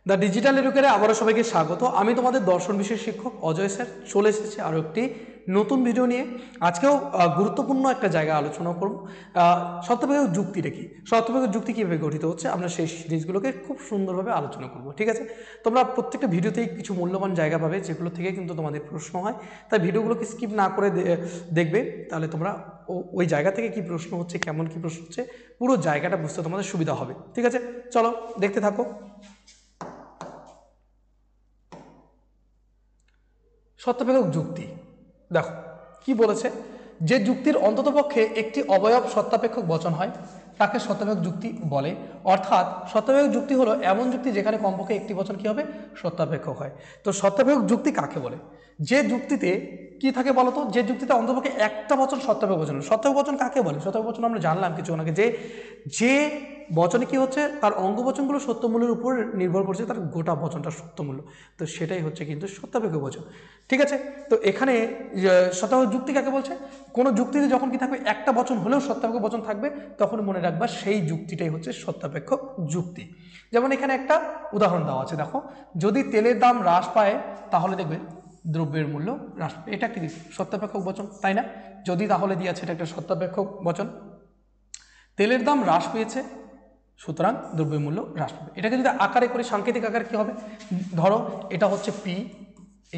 The digital এডুকেটরে আবারও সবাইকে স্বাগত। আমি তোমাদের দর্শন বিষয়ের শিক্ষক অজয় স্যার চলে এসেছি আরও একটি নতুন ভিডিও নিয়ে। আজকেও গুরুত্বপূর্ণ একটা জায়গায় আলোচনা করব। সত্যপেক্ষক যুক্তিটা কি, সত্যপেক্ষক যুক্তি কীভাবে গঠিত হচ্ছে, আমরা সেই সিরিজগুলোকে খুব সুন্দরভাবে আলোচনা করব। ঠিক আছে, তোমরা প্রত্যেকটা ভিডিওতেই কিছু মূল্যবান জায়গা পাবে যেগুলো থেকে কিন্তু তোমাদের প্রশ্ন হয়, তাই ভিডিওগুলোকে স্কিপ না করে দেখবে, তাহলে তোমরা ওই জায়গা থেকে কি প্রশ্ন হচ্ছে, কেমন কি প্রশ্ন হচ্ছে, পুরো জায়গাটা বুঝতে তোমাদের সুবিধা হবে। ঠিক আছে, চলো দেখতে থাকো। সত্যপেক্ষক যুক্তি দেখো কি বলেছে, যে যুক্তির অন্ততপক্ষে একটি অবয়ব সত্যাপেক্ষক বচন হয় তাকে সত্যপেক্ষক যুক্তি বলে। অর্থাৎ সত্যপেক্ষক যুক্তি হলো এমন যুক্তি যেখানে কমপক্ষে একটি বচন কি হবে, সত্যাপেক্ষক হয়। তো সত্যপেক্ষক যুক্তি কাকে বলে? যে যুক্তিতে কি থাকে বলতো, যে যুক্তিতে অন্ততপক্ষে একটা বচন সত্যপেক্ষক বচন। সত্যপেক্ষক বচন কাকে বলে? সত্যপেক্ষক বচন আমরা জানলাম কিছু আগে, যে বচনে কি হচ্ছে, তার অঙ্গবচনগুলো সত্যমূল্যের উপর নির্ভর করছে, তার গোটা বচনটা সত্যমূল্য। তো সেটাই হচ্ছে কিন্তু সত্যাপেক্ষক বচন। ঠিক আছে, তো এখানে সত্যপেক্ষক যুক্তি কাকে বলছে? কোনো যুক্তিতে যখন কি থাকবে, একটা বচন হলেও সত্যাপেক্ষক বচন থাকবে, তখন মনে রাখবা সেই যুক্তিটাই হচ্ছে সত্যাপেক্ষক যুক্তি। যেমন এখানে একটা উদাহরণ দেওয়া আছে, দেখো, যদি তেলের দাম হ্রাস পায় তাহলে দেখবে দ্রব্যের মূল্য হ্রাস পাবে। এটা কি সত্যাপেক্ষক বচন, তাই না? যদি তাহলে দিয়ে আছে, এটা একটা সত্যাপেক্ষক বচন। তেলের দাম হ্রাস পেয়েছে, সুতরাং দ্রব্যের মূল্য হ্রাস পাবে। এটাকে যদি আকারে করি, সাংকেতিক আকারে কী হবে, ধরো এটা হচ্ছে পি,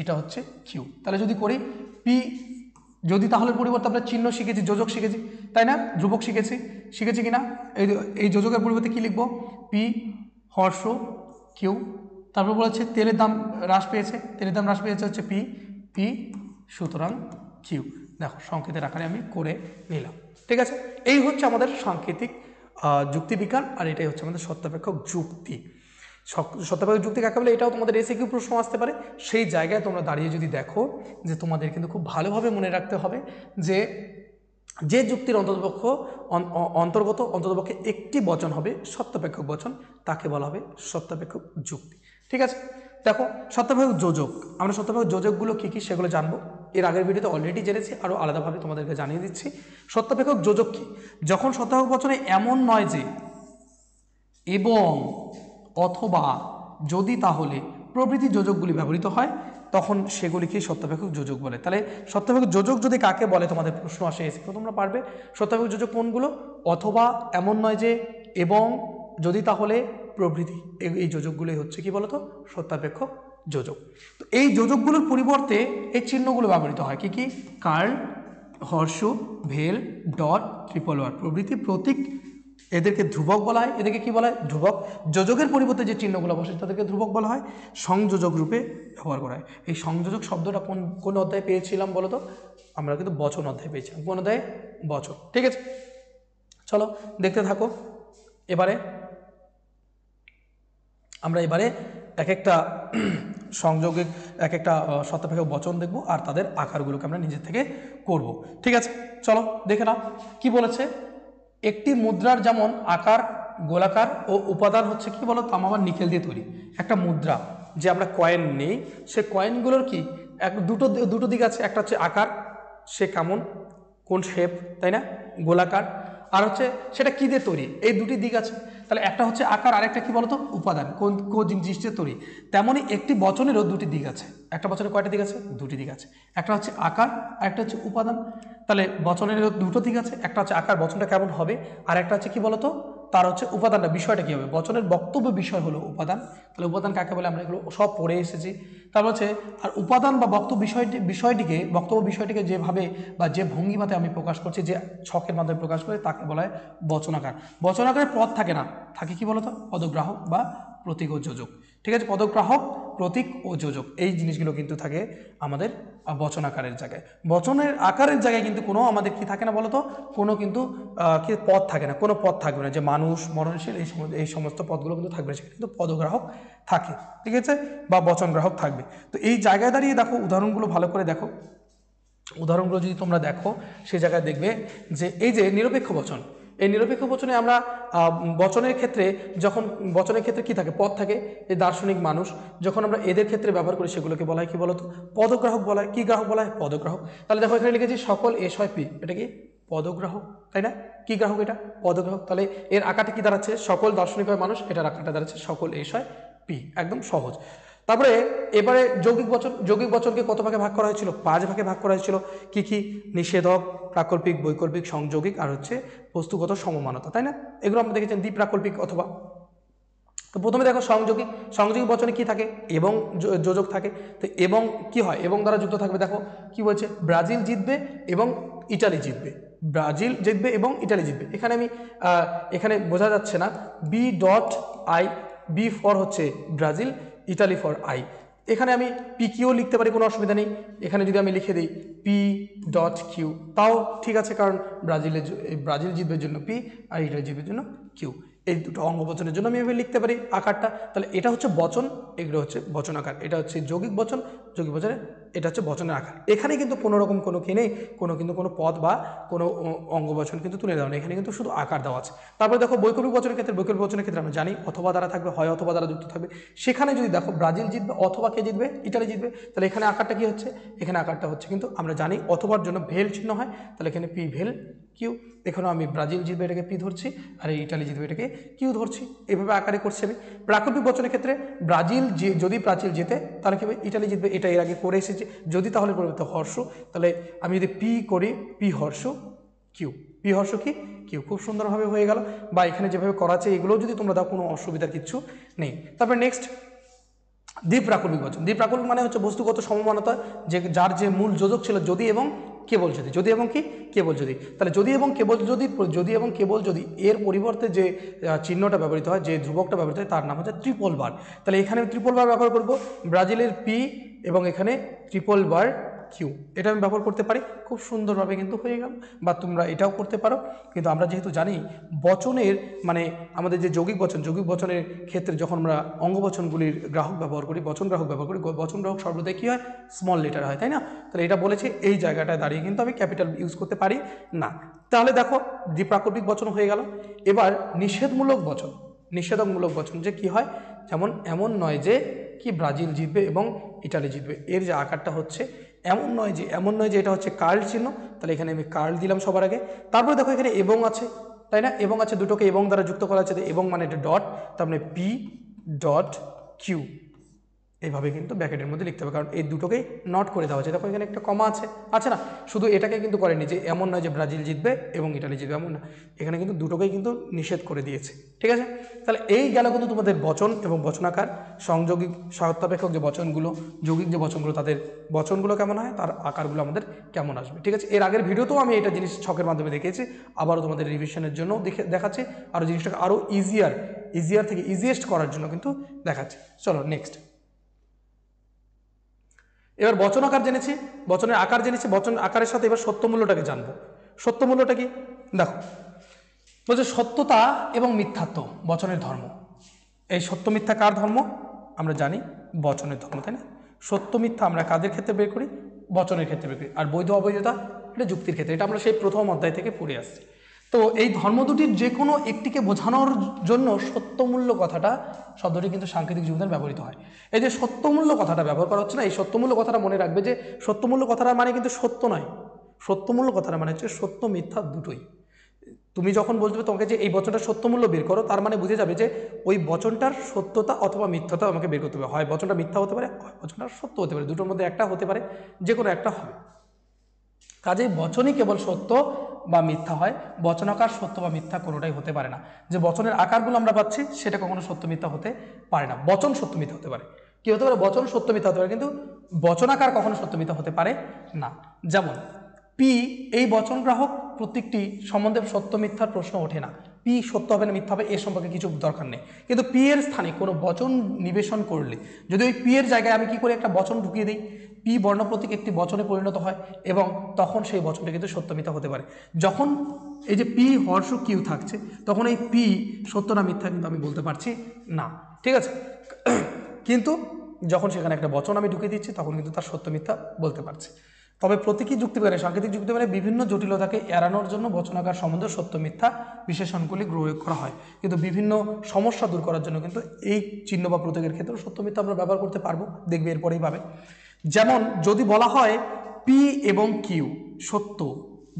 এটা হচ্ছে কিউ। তাহলে যদি করি পি, যদি তাহলে পরিবর্তে আমরা চিহ্ন শিখেছি, যোজক শিখেছি, তাই না? ধ্রুবক শিখেছি কিনা? এই যোজকের পরিবর্তে কি লিখবো? পি হর্ষ কিউ। তারপর বলেছে তেলের দাম হ্রাস পেয়েছে, তেলের দাম হ্রাস পেয়েছে হচ্ছে পি, পি সুতরাং কিউ। দেখো সংকেতের আকারে আমি করে নিলাম। ঠিক আছে, এই হচ্ছে আমাদের সাংকেতিক যুক্তিবিজ্ঞান, আর এটাই হচ্ছে আমাদের সত্যাপেক্ষক যুক্তি। সত্যাপেক্ষক যুক্তি কাকে বলে, এটাও তোমাদের এসএকিউ প্রশ্ন আসতে পারে। সেই জায়গায় তোমরা দাঁড়িয়ে যদি দেখো, যে তোমাদের কিন্তু খুব ভালোভাবে মনে রাখতে হবে যে যে যুক্তির অন্তর্গত একটি বচন হবে সত্যাপেক্ষক বচন, তাকে বলা হবে সত্যাপেক্ষক যুক্তি। ঠিক আছে, দেখো সত্যাপেক্ষক যোজক, আমরা সত্যাপেক্ষক যোজকগুলো কী কী সেগুলো জানবো। এর আগের ভিডিওতে অলরেডি জেনেছি, আরও আলাদাভাবে তোমাদেরকে জানিয়ে দিচ্ছি। সত্যাপেক্ষক যোজক কি? যখন সত্যাপেক্ষক বচনে এমন নয় যে এবং, অথবা, যদি, তাহলে প্রভৃতি যোজকগুলি ব্যবহৃত হয়, তখন সেগুলিকেই সত্যাপেক্ষক যোজক বলে। তাহলে সত্যাপেক্ষক যোজক যদি কাকে বলে তোমাদের প্রশ্ন আসে, এসে তোমরা পারবে সত্যাপেক্ষক যোজক কোনগুলো? অথবা, এমন নয় যে, এবং, যদি, তাহলে, প্রভৃতি, এই যোজকগুলোই হচ্ছে কি বলতো, সত্যাপেক্ষক যোজক। তো এই যোজকগুলোর পরিবর্তে এই চিহ্নগুলো ব্যবহৃত হয়, কি কি? কার্ল, হর্ষ, ভেল, ডট, ট্রিপল ওয়ার প্রভৃতি প্রতীক, এদেরকে ধ্রুবক বলা হয়। এদেরকে কি বলা হয়? ধ্রুবক। যোজকের পরিবর্তে যে চিহ্নগুলো বসে তাদেরকে ধ্রুবক বলা হয়। সংযোজক রূপে ব্যবহার করা হয়। এই সংযোজক শব্দটা কোন অধ্যায়ে পেয়েছিলাম বলো তো? আমরা কিন্তু বচন অধ্যায়ে পেয়েছিলাম। কোন অধ্যায়ে? বচন। ঠিক আছে, চলো দেখতে থাকো। এবারে আমরা এক একটা সংযোগিক, এক একটা সত্যাপেক্ষক বচন দেখব, আর তাদের আকারগুলোকে আমরা নিজের থেকে করব। ঠিক আছে, চলো দেখে নাও কি বলেছে। একটি মুদ্রার যেমন আকার গোলাকার ও উপাদান হচ্ছে কি বলো, তামা বা নিকেল দিয়ে তৈরি। একটা মুদ্রা, যে আমরা কয়েন নেই, সে কয়েনগুলোর কি দুটো দিক আছে। একটা হচ্ছে আকার, সে কেমন, কোন শেপ, তাই না? গোলাকার। আর হচ্ছে সেটা কী দিয়ে তৈরি, এই দুটি দিক আছে। তাহলে একটা হচ্ছে আকার, আর একটা কি বলতো, উপাদান, কোন কোন জিনিস দিয়ে তৈরি। তেমনই একটি বচনেরও দুটি দিক আছে। একটা বচনের কয়টা দিক আছে? দুটি দিক আছে। একটা হচ্ছে আকার, আর একটা হচ্ছে উপাদান। তাহলে বচনেরও দুটো দিক আছে, একটা হচ্ছে আকার, বচনটা কেমন হবে, আর একটা হচ্ছে কি বলতো, তার হচ্ছে উপাদানটা, বিষয়টা কী হবে। বচনের বক্তব্য বিষয় হলো উপাদান। তাহলে উপাদান কাকে বলে আমরা এগুলো সব পড়ে এসেছি। তারপর হচ্ছে, আর উপাদান বা বক্তব্য বিষয়টিকে যেভাবে বা যে ভঙ্গিমাতে আমি প্রকাশ করছি, যে ছকের মাধ্যমে প্রকাশ করি, তাকে বলা হয় বচনাকার। বচনাকারে পদ থাকে না, থাকে কি বলতো, পদগ্রাহক বা প্রতীক ও যোজক। ঠিক আছে, পদগ্রাহক, প্রতীক ও যোজক, এই জিনিসগুলো কিন্তু থাকে আমাদের বচন আকারের জায়গায়। বচনের আকারের জায়গায় কিন্তু কোনো আমাদের কি থাকে না বলতো, কোনো কিন্তু কি পদ থাকে না, কোনো পদ থাকবে না, যে মানুষ, মরণশীল, এই সমস্ত পদগুলো কিন্তু থাকবে না, সেখানে কিন্তু পদগ্রাহক থাকে। ঠিক আছে, বা বচন গ্রাহক থাকবে। তো এই জায়গায় দাঁড়িয়ে দেখো উদাহরণগুলো ভালো করে দেখো। উদাহরণগুলো যদি তোমরা দেখো, সেই জায়গায় দেখবে যে এই যে নিরপেক্ষ বচন, এই নিরপেক্ষ বচনে আমরা বচনের ক্ষেত্রে কি থাকে, পদ থাকে। এই দার্শনিক মানুষ, যখন আমরা এদের ক্ষেত্রে ব্যবহার করি, সেগুলোকে বলা হয় কি বলতো, পদগ্রাহক বলা হয়। কি গ্রাহক বলা হয়? পদগ্রাহক। তাহলে দেখো এখানে লিখেছি সকল এস হয় পি, এটা কি পদগ্রাহক, তাই না? কি গ্রাহক? এটা পদগ্রাহক। তাহলে এর আকারটা কি দাঁড়াচ্ছে? সকল দার্শনিক হয় মানুষ, এটার আকারটা দাঁড়াচ্ছে সকল এস হয় পি, একদম সহজ। তারপরে এবারে যৌগিক বচনকে কত ভাগে ভাগ করা হয়েছিল? 5 ভাগে ভাগ করা হয়েছিল। কি কি? নিষেধক, প্রাকল্পিক, বৈকল্পিক, সংযোগিক আর হচ্ছে বস্তুগত সমমানতা, তাই না? এগুলো আমরা দেখেছেন দ্বিপ্রাকল্পিক অথবা। তো প্রথমে দেখো সংযোগী বচনে কি থাকে? এবং যোজক থাকে। তো এবং কি হয়? এবং দ্বারা যুক্ত থাকবে। দেখো কি বলছে, ব্রাজিল জিতবে এবং ইটালি জিতবে, ব্রাজিল জিতবে এবং ইটালি জিতবে। এখানে আমি এখানে বোঝা যাচ্ছে না, B dot I, B for হচ্ছে ব্রাজিল, ইটালি ফর আই। এখানে আমি পি কিউ লিখতে পারি, কোনো অসুবিধা নেই। এখানে যদি আমি লিখে দিই পি ডট কিউ, তাও ঠিক আছে, কারণ ব্রাজিল জিতবের জন্য পি আর ইটালি জিতবের জন্য কিউ। এই দুটো অঙ্গবচনের জন্য আমি এভাবে লিখতে পারি আকারটা। তাহলে এটা হচ্ছে বচন, এগুলো হচ্ছে বচন আকার। এটা হচ্ছে যৌগিক বচনে, এটা হচ্ছে বচনের আকার। এখানে কিন্তু কোনো রকম কোনো কি নেই, কোনো পদ বা কোনো অঙ্গবচন কিন্তু তুলে দেওয়া নেই, এখানে কিন্তু শুধু আকার দেওয়া আছে। তারপরে দেখো বৈকল্পিক বচনের ক্ষেত্রে আমরা জানি অথবা দ্বারা থাকবে, হয় অথবা দ্বারা যুক্ত থাকবে। সেখানে যদি দেখো ব্রাজিল জিতবে অথবা কে জিতবে? ইটালি জিতবে। তাহলে এখানে আকারটা কি হচ্ছে? এখানে আকারটা হচ্ছে কিন্তু আমরা জানি অথবার জন্য ভেল চিহ্ন হয়, তাহলে এখানে পি ভেল কিউ। এখানেও আমি ব্রাজিল জিতবে এটাকে পি ধরছি, আর ইটালি জিতবে এটাকে কিউ ধরছি। এভাবে আকারে করছি আমি। প্রাকল্পিক বচনের ক্ষেত্রে যদি ব্রাজিল জেতে তাহলে কি হবে? ইটালি জিতবে, এটা এর আগে করে এসেছি। যদি তাহলে পরিবর্তে হর্ষ, তাহলে আমি যদি পি করি পি হর্ষ কিউ, পি হর্ষ কি কিউ, খুব সুন্দরভাবে হয়ে গেল। বা এখানে যেভাবে করা আছে এগুলোও যদি তোমরা দাও, কোনো অসুবিধার কিচ্ছু নেই। তারপর নেক্সট দ্বিপ্রাকল্পিক বচন। দ্বিপ্রাকল্পিক মানে হচ্ছে বস্তুগত সমমানতা, যার যে মূল যোজক ছিল যদি এবং কেবল যদি, যদি এবং কি কেবল যদি। তাহলে যদি এবং কেবল যদি এর পরিবর্তে যে চিহ্নটা ব্যবহৃত হয়, যে ধ্রুবকটা ব্যবহৃত হয়, তার নাম হচ্ছে ট্রিপল বার। তাহলে এখানে আমি ট্রিপল বার ব্যবহার করব, ব্রাজিলের পি এবং এখানে ট্রিপল বার কিউ, এটা আমি ব্যবহার করতে পারি। খুব সুন্দরভাবে কিন্তু হয়ে গেল। বা তোমরা এটাও করতে পারো, কিন্তু আমরা যেহেতু জানি বচনের মানে আমাদের যে যৌগিক বচনের ক্ষেত্রে যখন আমরা অঙ্গবচনগুলির গ্রাহক ব্যবহার করি, বচন গ্রাহক সর্বদাই কী হয়? স্মল লেটার হয়, তাই না? তাহলে এটা বলেছে এই জায়গাটায় দাঁড়িয়ে কিন্তু আমি ক্যাপিটাল ইউজ করতে পারি না। তাহলে দেখো দ্বিপ্রাকল্পিক বচন হয়ে গেল। এবার নিষেধমূলক বচন যে কি হয়, যেমন এমন নয় যে কি ব্রাজিল জিতবে এবং ইটালি জিতবে, এর যে আকারটা হচ্ছে এমন নয় যে এটা হচ্ছে কার্ল চিহ্ন, তাহলে এখানে আমি কার্ল দিলাম সবার আগে। তারপরে দেখো এখানে এবং আছে, তাই না? এবং আছে, দুটোকে এবং দ্বারা যুক্ত করা আছে, এবং মানে এটা ডট, তার মানে পি ডট কিউ, এইভাবে কিন্তু ব্র্যাকেটের মধ্যে লিখতে হবে, কারণ এই দুটোকেই নট করে দেওয়া আছে। দেখো এখানে একটা কমা আছে না? শুধু এটাকে কিন্তু করেনি যে এমন নয় যে ব্রাজিল জিতবে এবং ইটালি জিতবে, এমন না, এখানে কিন্তু দুটোকেই কিন্তু নিষেধ করে দিয়েছে। ঠিক আছে, তাহলে এই গেল কিন্তু তোমাদের বচন এবং বচনাকার, সংযোগিক সহায়তাপেক্ষক যে বচনগুলো, যৌগিক যে বচনগুলো, তাদের বচনগুলো কেমন হয়, তার আকারগুলো আমাদের কেমন আসবে। ঠিক আছে, এর আগের ভিডিওতেও আমি এটা জিনিস ছকের মাধ্যমে দেখিয়েছি, আবারও তোমাদের রিভিশনের জন্য দেখাচ্ছি, আরও জিনিসটাকে আরও ইজিয়ার থেকে ইজিয়েস্ট করার জন্য কিন্তু দেখাচ্ছি। চলো নেক্সট। এবার বচন আকার জেনেছি, বচনের আকার জেনেছি, বচন আকারের সাথে এবার সত্যমূল্যটাকে জানবো। সত্যমূল্যটা কি? দেখো বলছে সত্যতা এবং মিথ্যাত্ব বচনের ধর্ম। এই সত্য মিথ্যা কার ধর্ম? আমরা জানি বচনের ধর্ম, তাই না? সত্য মিথ্যা আমরা কাদের ক্ষেত্রে বের করি? বচনের ক্ষেত্রে বের করি। আর বৈধ অবৈধতা এটা যুক্তির ক্ষেত্রে, এটা আমরা সেই প্রথম অধ্যায় থেকে পড়ে আসছি। তো এই ধর্ম দুটির যে কোনো একটিকে বোঝানোর জন্য সত্যমূল্য কথাটা শব্দটি কিন্তু সাংকেতিক জীবনে ব্যবহৃত হয়। এই যে সত্যমূল্য কথাটা ব্যবহার করা হচ্ছে না, এই সত্যমূল্য কথাটা মনে রাখবে যে সত্যমূল্য কথাটা মানে কিন্তু সত্য নয়, সত্যমূল্য কথাটা মানে হচ্ছে সত্য মিথ্যা দুটোই। তুমি যখন বলবে তোমাকে যে এই বচনটার সত্যমূল্য বের করো, তার মানে বুঝে যাবে যে ওই বচনটার সত্যতা অথবা মিথ্যতা আমাকে বের করতে হবে। হয় বচনটা মিথ্যা হতে পারে, হয় বচনটা সত্য হতে পারে, দুটোর মধ্যে একটা হতে পারে, যে কোনো একটা হবে। কাজেই বচনই কেবল সত্য বা মিথ্যা হয়, বচনাকার সত্য বা মিথ্যা কোনোটাই হতে পারে না। যে বচনের আকারগুলো আমরা পাচ্ছি সেটা কখনো সত্য মিথ্যা হতে পারে না। বচন সত্য মিথ্যা হতে পারে, কি হতে পারে? বচন সত্য মিথ্যা হতে পারে, কিন্তু বচনাকার কখনো সত্য মিথ্যা হতে পারে না। যেমন পি, এই বচন গ্রাহক প্রত্যেকটি সম্বন্ধে সত্য মিথ্যার প্রশ্ন ওঠে না। পি সত্য হবে না মিথ্যা হবে এর সম্পর্কে কিছু দরকার নেই। কিন্তু পি এর স্থানে কোনো বচন নিবেশন করলে, যদি ওই পি এর জায়গায় আমি কি করে একটা বচন ঢুকিয়ে দিই, পি বর্ণ প্রতীক একটি বচনে পরিণত হয় এবং তখন সেই বচনটা কিন্তু সত্য মিথ্যা হতে পারে। যখন এই যে পি হর্ষ কিউ থাকছে, তখন এই পি সত্য না মিথ্যা কিন্তু আমি বলতে পারছি না। ঠিক আছে, কিন্তু যখন সেখানে একটা বচন আমি ঢুকিয়ে দিচ্ছি, তখন কিন্তু তার সত্য মিথ্যা বলতে পারছি। তবে প্রতীকী যুক্তিবিজ্ঞানে, সাংকেতিক যুক্তিবিজ্ঞানে বিভিন্ন জটিলতাকে এড়ানোর জন্য বচনাকার সম্বন্ধে সত্য মিথ্যা বিশেষণগুলি প্রয়োগ করা হয়, কিন্তু বিভিন্ন সমস্যা দূর করার জন্য কিন্তু এই চিহ্ন বা প্রতীকের ক্ষেত্রে সত্য মিথ্যা আমরা ব্যবহার করতে পারবো, দেখবে এরপরেই পাবে। যেমন যদি বলা হয় পি এবং কিউ সত্য,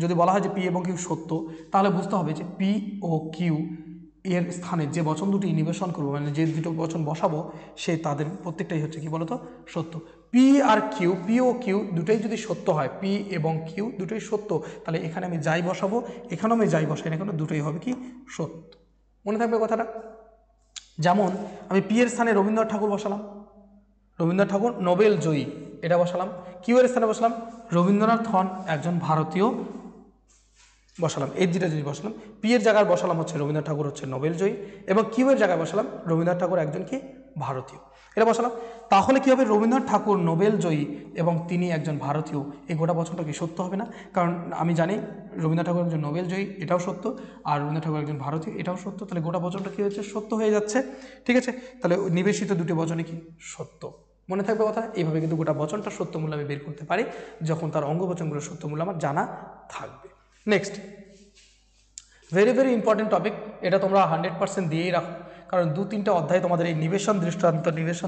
যদি বলা হয় যে পি এবং কিউ সত্য, তাহলে বুঝতে হবে যে পি ও কিউ এর স্থানে যে বচন দুটি নিবেশন করবো, মানে যে দুটো বচন বসাবো, সে তাদের প্রত্যেকটাই হচ্ছে কি বলতো সত্য। P R Q, P O Q দুটোই যদি সত্য হয়, পি এবং কিউ দুটোই সত্য, তাহলে এখানে আমি যাই বসাবো, এখানেও আমি যাই বসাই না কেন, দুটোই হবে কি সত্য। মনে থাকবে কথাটা। যেমন আমি পি এর স্থানে রবীন্দ্রনাথ ঠাকুর বসালাম, রবীন্দ্রনাথ ঠাকুর নোবেল জয়ী, এটা বসালাম। কিউ এর স্থানে বসালাম রবীন্দ্রনাথ হন একজন ভারতীয়, বসালাম। এই দুটা যদি বসালাম, পি এর জায়গায় বসালাম হচ্ছে রবীন্দ্রনাথ ঠাকুর হচ্ছে নোবেল জয়ী, এবং কিউ এর জায়গায় বসালাম রবীন্দ্রনাথ ঠাকুর একজন কি ভারতীয়, এটা বসালাম। তাহলে কি হবে, রবীন্দ্রনাথ ঠাকুর নোবেল জয়ী এবং তিনি একজন ভারতীয়, এই গোটা বচনটা কি সত্য হবে না? কারণ আমি জানি রবীন্দ্রনাথ ঠাকুর একজন নোবেল জয়ী, এটাও সত্য, আর রবীন্দ্রনাথ ঠাকুর একজন ভারতীয়, এটাও সত্য। তাহলে গোটা বচনটা কি হয়েছে, সত্য হয়ে যাচ্ছে। ঠিক আছে, তাহলে নিবেশিত দুটি বচনে কি সত্য। মনে থাকবে কথা। এইভাবে কিন্তু গোটা বচনটা সত্য মূল্য আমি বের করতে পারি, যখন তার অঙ্গ বচনগুলো সত্য মূল্য আমার জানা থাকবে। Next, very very important topic, এটা তোমরা 100% দিয়েই রাখো, কারণ 2-3টা অধ্যায় তোমাদের এই নিবেশন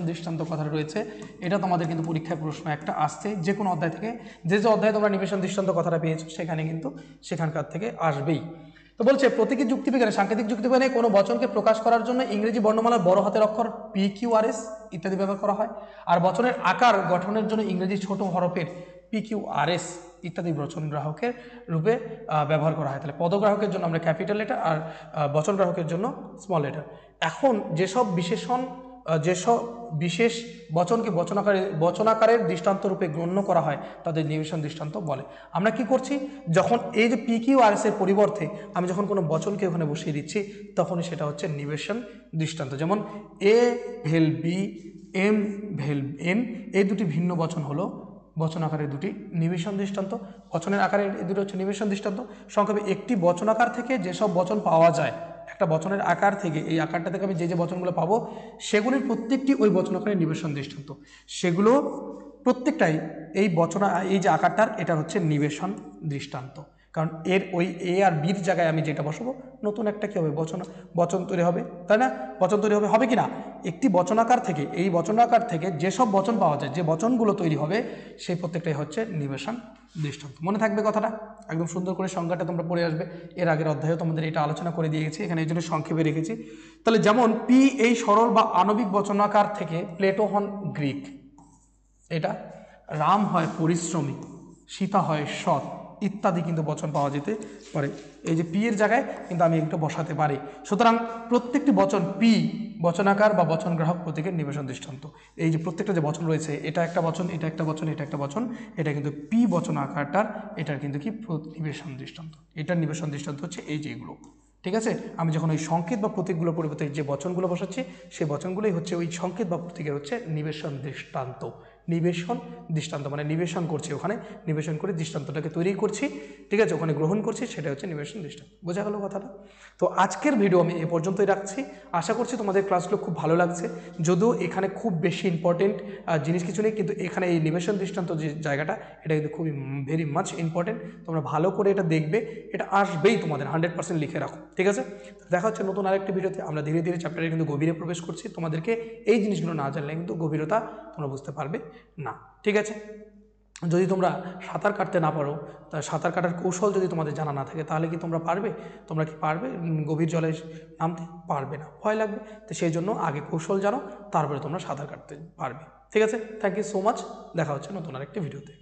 দৃষ্টান্ত কথা রয়েছে। এটা তোমাদের কিন্তু পরীক্ষায় প্রশ্ন একটা আসছে যে কোনো অধ্যায় থেকে, যে অধ্যায়ে তোমরা নিবেশন দৃষ্টান্ত কথাটা পেয়েছো সেখানে কিন্তু সেখানকার থেকে আসবেই। তো বলছে প্রতীকী যুক্তিবিজ্ঞানে, সাংকেতিক যুক্তিবিজ্ঞানে কোনো বচনকে প্রকাশ করার জন্য ইংরেজি বর্ণমালার বড় হাতের অক্ষর পি কিউ আর এস ইত্যাদি ব্যবহার করা হয়, আর বচনের আকার গঠনের জন্য ইংরেজি ছোট হরফের পি কিউ আর এস ইত্যাদি বচন গ্রাহকের রূপে ব্যবহার করা হয়। তাহলে পদগ্রাহকের জন্য আমরা ক্যাপিটাল লেটার, আর বচন গ্রাহকের জন্য স্মল লেটার। এখন যেসব বিশেষ বচনকে বচনাকারের দৃষ্টান্ত রূপে গণ্য করা হয় তাদের নিবেশন দৃষ্টান্ত বলে। আমরা কি করছি, যখন এই যে পি কিউ আর এস এর পরিবর্তে আমি যখন কোনো বচনকে ওখানে বসিয়ে দিচ্ছি, তখনই সেটা হচ্ছে নিবেশন দৃষ্টান্ত। যেমন এ ভেল বি, এম ভেল এন, এই দুটি ভিন্ন বচন হলো বচন আকারের দুটি নিবেশন দৃষ্টান্ত। বচনের আকারের এই দুটো হচ্ছে নিবেশন দৃষ্টান্ত। সংক্ষেপে, একটি বচনাকার থেকে যেসব বচন পাওয়া যায়, একটা বচনের আকার থেকে, এই আকারটা থেকে আমি যে বচনগুলো পাবো সেগুলির প্রত্যেকটি ওই বচনাকারের নিবেশন দৃষ্টান্ত। সেগুলো প্রত্যেকটাই এই যে আকারটার, এটা হচ্ছে নিবেশন দৃষ্টান্ত। কারণ এর ওই এ আর বির জায়গায় আমি যেটা বসাবো, নতুন একটা কি হবে, বচন তৈরি হবে, তাই না? বচন তৈরি হবে কি না? একটি বচনাকার থেকে, এই বচনাকার থেকে যেসব বচন পাওয়া যায়, যে বচনগুলো তৈরি হবে, সেই প্রত্যেকটাই হচ্ছে নিবেশন দৃষ্টান্ত। মনে থাকবে কথাটা, একদম সুন্দর করে সংজ্ঞাটা তোমরা পড়ে আসবে। এর আগের অধ্যায়েও তোমাদের এটা আলোচনা করে দিয়ে গেছি, এখানে এই জন্য সংক্ষেপে রেখেছি। তাহলে যেমন পি এই সরল বা আণবিক বচনাকার থেকে প্লেটো হন গ্রিক, এটা রাম হয় পরিশ্রমী, সীতা হয় সৎ ইত্যাদি কিন্তু বচন পাওয়া যেতে পারে। এই যে পি এর জায়গায় কিন্তু আমি একটু বসাতে পারি। সুতরাং প্রত্যেকটি বচন পি বচনাকার বা বচন গ্রাহক প্রতীকের নিবেশন দৃষ্টান্ত। এই যে প্রত্যেকটা যে বচন রয়েছে, এটা একটা বচন, এটা একটা বচন, এটা একটা বচন, এটা কিন্তু পি বচনাকারটার, এটার কিন্তু কি নিবেশন দৃষ্টান্ত। এটার নিবেশন দৃষ্টান্ত হচ্ছে এই যেগুলো। ঠিক আছে, আমি যখন ওই সংকেত বা প্রতীকগুলো পরিবর্তে যে বচনগুলো বসাচ্ছি, সেই বচনগুলোই হচ্ছে ওই সংকেত বা প্রতীকের হচ্ছে নিবেশন দৃষ্টান্ত। নিবেশন দৃষ্টান্ত মানে নিবেশন করছি, ওখানে নিবেশন করে দৃষ্টান্তটাকে তৈরি করছি, ঠিক আছে, ওখানে গ্রহণ করছি, সেটা হচ্ছে নিবেশন দৃষ্টান্ত। বোঝা গেল কথাটা? তো আজকের ভিডিও আমি এ পর্যন্তই রাখছি। আশা করছি তোমাদের ক্লাসগুলো খুব ভালো লাগছে, যদিও এখানে খুব বেশি ইম্পর্টেন্ট জিনিস কিছু নেই, কিন্তু এখানে এই নিবেশন দৃষ্টান্ত যে জায়গাটা, এটা কিন্তু খুবই ভেরি মাচ ইম্পর্টেন্ট। তোমরা ভালো করে এটা দেখবে, এটা আসবেই তোমাদের, 100% লিখে রাখো। ঠিক আছে, দেখা হচ্ছে নতুন আরেকটি ভিডিওতে। আমরা ধীরে ধীরে চ্যাপ্টারে কিন্তু গভীরে প্রবেশ করছি। তোমাদেরকে এই জিনিসগুলো না জানলে কিন্তু গভীরতা তোমরা বুঝতে পারবে না। ঠিক আছে, যদি তোমরা সাঁতার কাটতে না পারো, তা সাঁতার কাটার কৌশল যদি তোমাদের জানা না থাকে, তাহলে কি তোমরা পারবে? তোমরা কি পারবে গভীর জলে নামতে? পারবে না, ভয় লাগবে। তো সেই জন্য আগে কৌশল জানো, তারপরে তোমরা সাঁতার কাটতে পারবে। ঠিক আছে, থ্যাংক ইউ সো মাচ। দেখা হচ্ছে নতুন আরেকটি ভিডিওতে।